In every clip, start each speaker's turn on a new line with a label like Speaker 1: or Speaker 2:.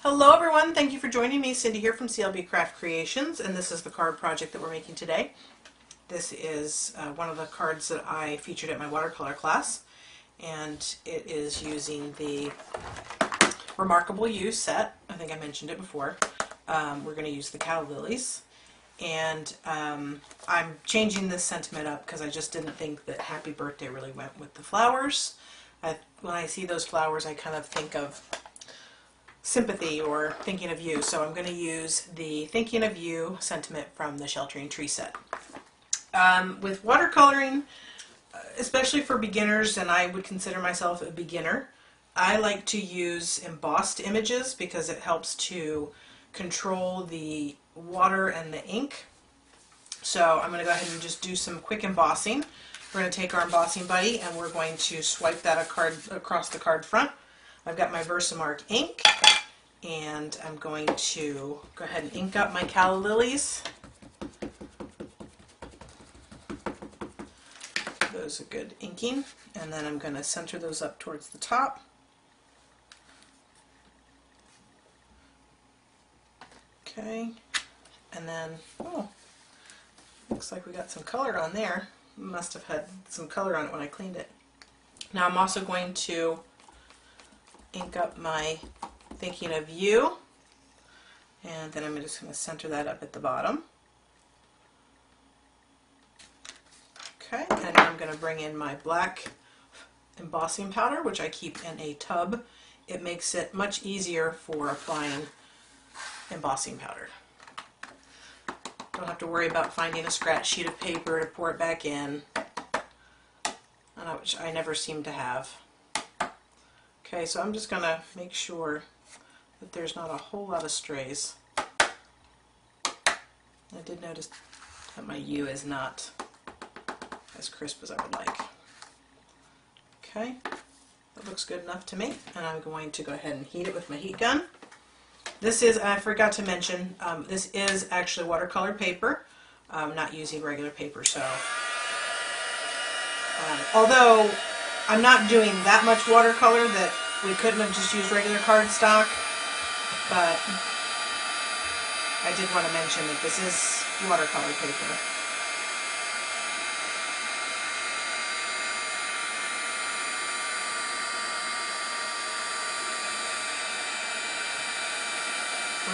Speaker 1: Hello everyone, thank you for joining me. Cindy here from CLB Craft Creations, and this is the card project that we're making today. This is one of the cards that I featured at my watercolor class, and it is using the Remarkable You set. I think I mentioned it before. We're going to use the cow lilies, and I'm changing this sentiment up because I just didn't think that Happy Birthday really went with the flowers. When I see those flowers, I kind of think of sympathy or thinking of you, so I'm going to use the thinking of you sentiment from the Sheltering Tree set. With watercoloring, especially for beginners, and I would consider myself a beginner, I like to use embossed images because it helps to control the water and the ink. So I'm going to go ahead and just do some quick embossing. We're going to take our embossing buddy and we're going to swipe that across the card front. I've got my Versamark ink, and I'm going to go ahead and ink up my calla lilies. Those are good inking, and then I'm going to center those up towards the top. Okay, and then, oh, looks like we got some color on there. Must have had some color on it when I cleaned it. Now I'm also going to ink up my thinking of you, and then I'm just going to center that up at the bottom. Okay, and now I'm going to bring in my black embossing powder, which I keep in a tub. It makes it much easier for applying embossing powder. Don't have to worry about finding a scratch sheet of paper to pour it back in, which I never seem to have. Okay, so I'm just going to make sure that there's not a whole lot of strays. I did notice that my U is not as crisp as I would like. Okay, that looks good enough to me, and I'm going to go ahead and heat it with my heat gun. This is, I forgot to mention, this is actually watercolor paper. I'm not using regular paper, so although I'm not doing that much watercolor that we couldn't have just used regular cardstock, but I did want to mention that this is watercolor paper.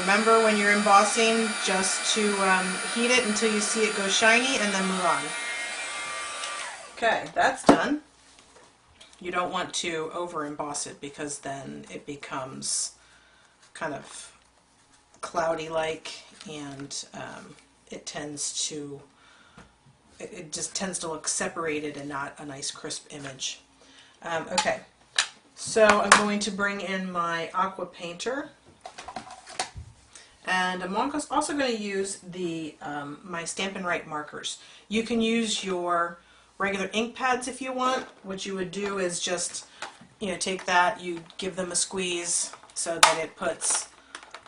Speaker 1: Remember, when you're embossing, just to heat it until you see it go shiny and then move on. Okay, that's done. You don't want to over emboss it because then it becomes kind of cloudy like, and it just tends to look separated and not a nice crisp image. Okay, so I'm going to bring in my aqua painter, and I'm also going to use the my Stampin' Up markers. You can use your regular ink pads if you want. What you would do is just, take that, you give them a squeeze so that it puts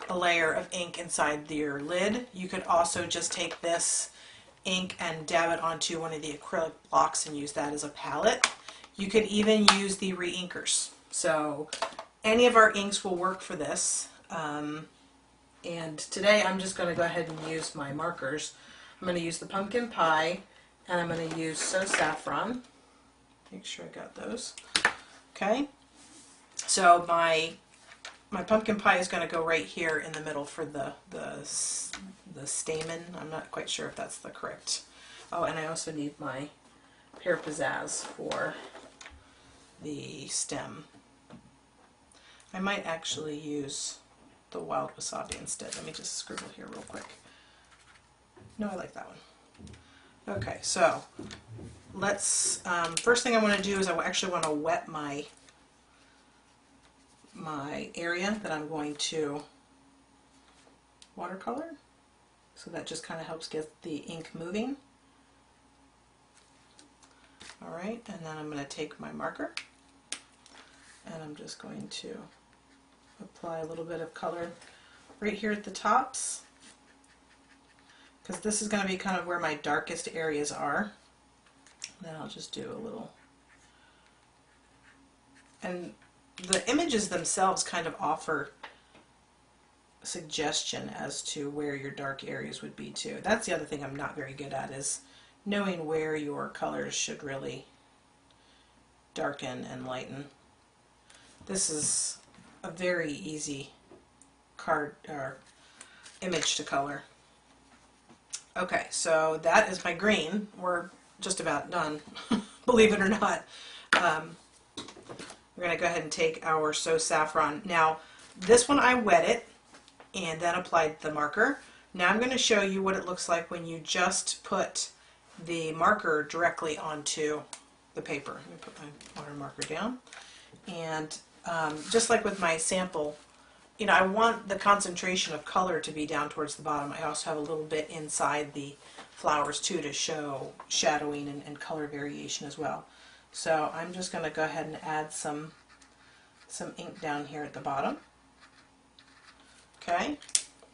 Speaker 1: a layer of ink inside your lid. You could also just take this ink and dab it onto one of the acrylic blocks and use that as a palette. You could even use the re-inkers. So any of our inks will work for this. And today I'm just going to go ahead and use my markers. I'm going to use the pumpkin pie, and I'm going to use So Saffron. Make sure I got those. Okay, so my pumpkin pie is going to go right here in the middle for the stamen. I'm not quite sure if that's the correct. Oh, and I also need my Pear Pizzazz for the stem. I might actually use the wild wasabi instead. Let me just scribble here real quick. No, I like that one. Okay, so let's, first thing I want to do is I actually want to wet my area that I'm going to watercolor. So that just kind of helps get the ink moving. Alright, and then I'm going to take my marker and I'm just going to apply a little bit of color right here at the tops, because this is going to be kind of where my darkest areas are. Then I'll just do a little, and the images themselves kind of offer suggestion as to where your dark areas would be too. That's the other thing I'm not very good at, is knowing where your colors should really darken and lighten. This is a very easy card or image to color. Okay, so that is my green. We're just about done, believe it or not. We're going to go ahead and take our So Saffron. Now, this one I wet it and then applied the marker. Now I'm going to show you what it looks like when you just put the marker directly onto the paper. Let me put my water marker down. And just like with my sample, you know, I want the concentration of color to be down towards the bottom. I also have a little bit inside the flowers too to show shadowing and color variation as well. So I'm just going to go ahead and add some ink down here at the bottom. Okay,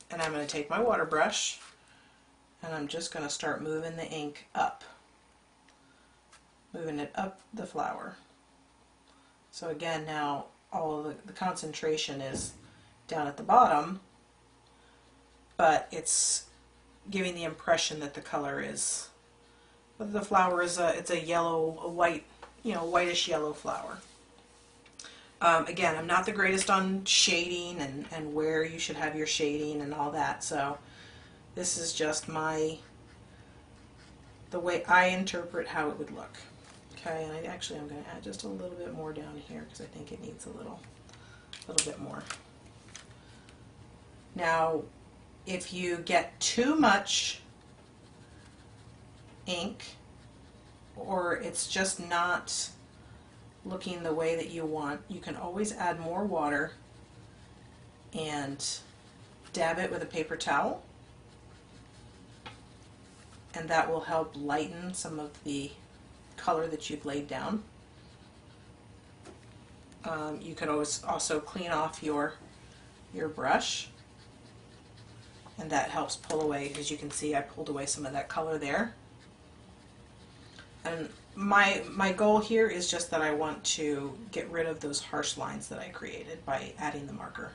Speaker 1: and I'm going to take my water brush and I'm just going to start moving the ink up, moving it up the flower. So again, now all of the concentration is down at the bottom, but it's giving the impression that the color is, that the flower is it's a yellow, a white, you know, whitish yellow flower. Again, I'm not the greatest on shading and where you should have your shading and all that, so this is just the way I interpret how it would look. Okay, and I'm going to add just a little bit more down here because I think it needs a little bit more. Now, if you get too much ink, or it's just not looking the way that you want, you can always add more water and dab it with a paper towel, and that will help lighten some of the color that you've laid down. You could always also clean off your brush, and that helps pull away. As you can see, I pulled away some of that color there. And my goal here is just that I want to get rid of those harsh lines that I created by adding the marker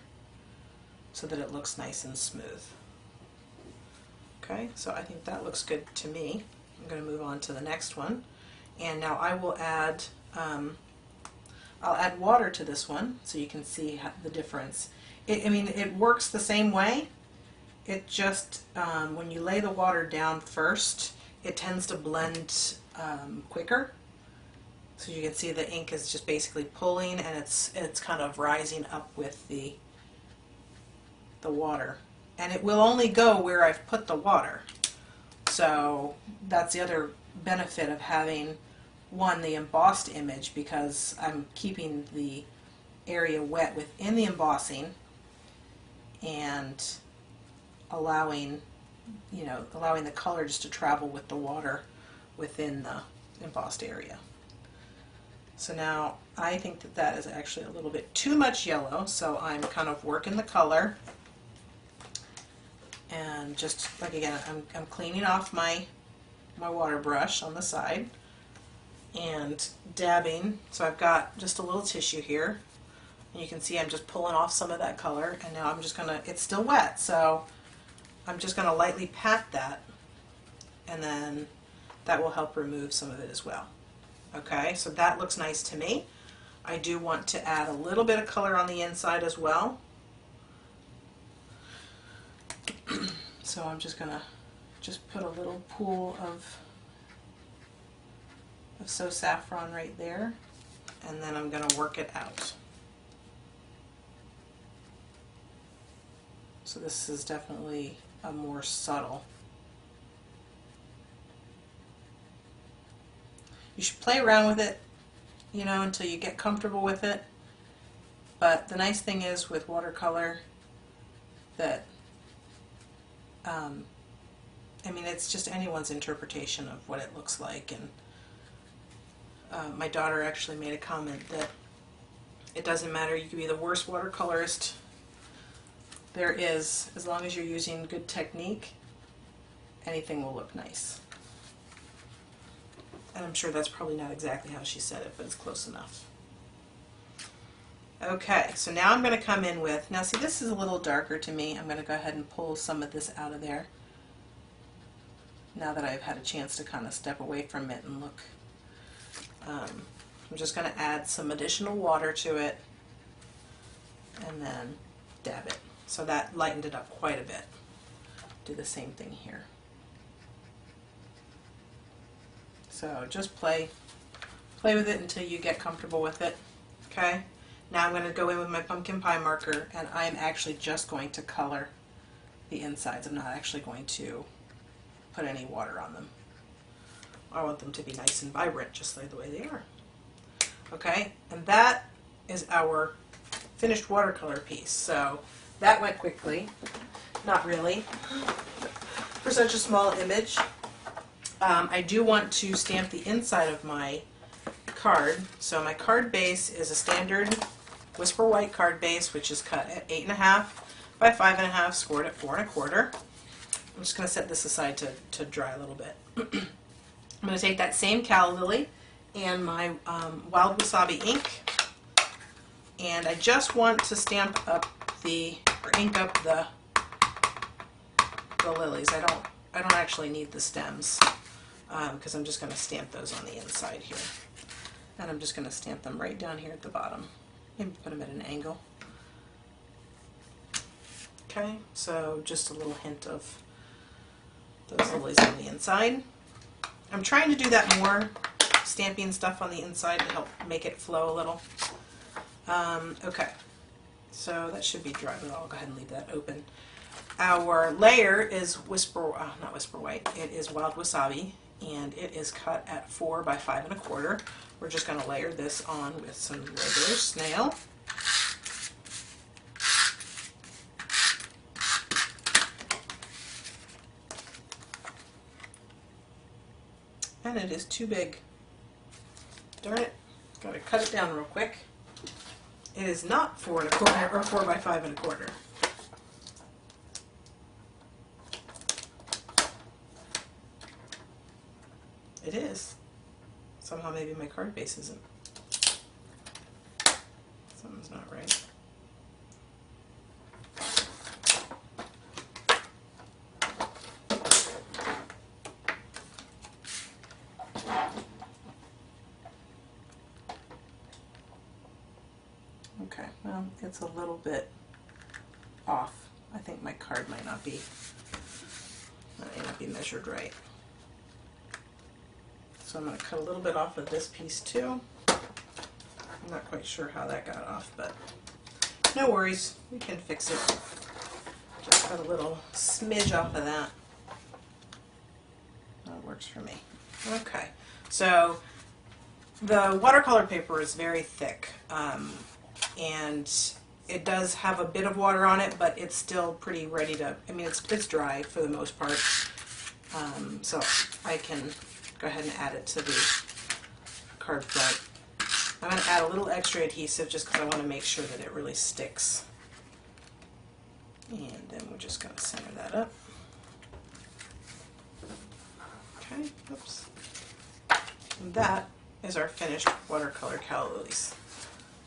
Speaker 1: so that it looks nice and smooth. Okay, so I think that looks good to me. I'm going to move on to the next one. And now I will add, I'll add water to this one so you can see the difference. I mean, it works the same way. It just, when you lay the water down first, it tends to blend quicker. So you can see the ink is just basically pulling, and it's kind of rising up with the water. And it will only go where I've put the water. So that's the other benefit of having the embossed image, because I'm keeping the area wet within the embossing and allowing the color just to travel with the water within the embossed area. So now I think that is actually a little bit too much yellow, so I'm kind of working the color, and just like, again, I'm cleaning off my water brush on the side and dabbing. So I've got just a little tissue here, and you can see I'm just pulling off some of that color, and now I'm just gonna, it's still wet, so I'm just gonna lightly pat that, and then that will help remove some of it as well. Okay, so that looks nice to me. I do want to add a little bit of color on the inside as well. So I'm just gonna put a little pool of So Saffron right there, and then I'm gonna work it out. So this is definitely a more subtle. You should play around with it, you know, until you get comfortable with it. But the nice thing is with watercolor that, I mean, it's just anyone's interpretation of what it looks like. And my daughter actually made a comment that it doesn't matter, you could be the worst watercolorist there is, as long as you're using good technique, anything will look nice. And I'm sure that's probably not exactly how she said it, but it's close enough. Okay, so now I'm going to come in with, now see this is a little darker to me. I'm going to go ahead and pull some of this out of there now that I've had a chance to kind of step away from it and look. I'm just going to add some additional water to it and then dab it. So that lightened it up quite a bit. Do the same thing here. So just play with it until you get comfortable with it. Okay? Now I'm going to go in with my pumpkin pie marker, and I'm actually just going to color the insides. I'm not actually going to put any water on them. I want them to be nice and vibrant, just like the way they are. Okay, and that is our finished watercolor piece. So that went quickly. Not really, for such a small image. I do want to stamp the inside of my card. So my card base is a standard Whisper White card base, which is cut at 8.5 by 5.5, scored at 4 1/4. I'm just going to set this aside to dry a little bit. I'm going to take that same calla lily and my wild wasabi ink, and I just want to stamp up or ink up the lilies. I don't actually need the stems because I'm just going to stamp those on the inside here. And I'm just going to stamp them right down here at the bottom. Maybe put them at an angle. Okay, so just a little hint of those lilies on the inside. I'm trying to do that more, stamping stuff on the inside to help make it flow a little. Okay, so that should be dry, but I'll go ahead and leave that open. Our layer is not Whisper White, it is Wild Wasabi, and it is cut at 4 by 5 1/4. We're just going to layer this on with some regular snail. And it is too big. Darn it. Got to cut it down real quick. It is not 4 1/4 or 4 by 5 1/4. It is. Somehow maybe my card base isn't. Something's not right. Okay, well, it's a little bit off. I think my card might not be measured right. So I'm going to cut a little bit off of this piece too. I'm not quite sure how that got off, but no worries, we can fix it. Just cut a little smidge off of that. That works for me. Okay, so the watercolor paper is very thick, and it does have a bit of water on it, but it's still pretty ready to, I mean, it's dry for the most part, so I can go ahead and add it to the card front. I'm going to add a little extra adhesive just because I want to make sure that it really sticks. And then we're just going to center that up. Okay, oops. And that is our finished watercolor calla lilies.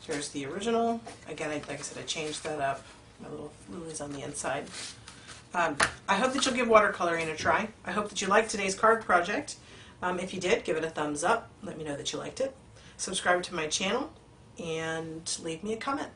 Speaker 1: Here's the original. Again, like I said, I changed that up. My little lilies on the inside. I hope that you'll give watercoloring a try. I hope that you liked today's card project. If you did, give it a thumbs up. Let me know that you liked it. Subscribe to my channel and leave me a comment.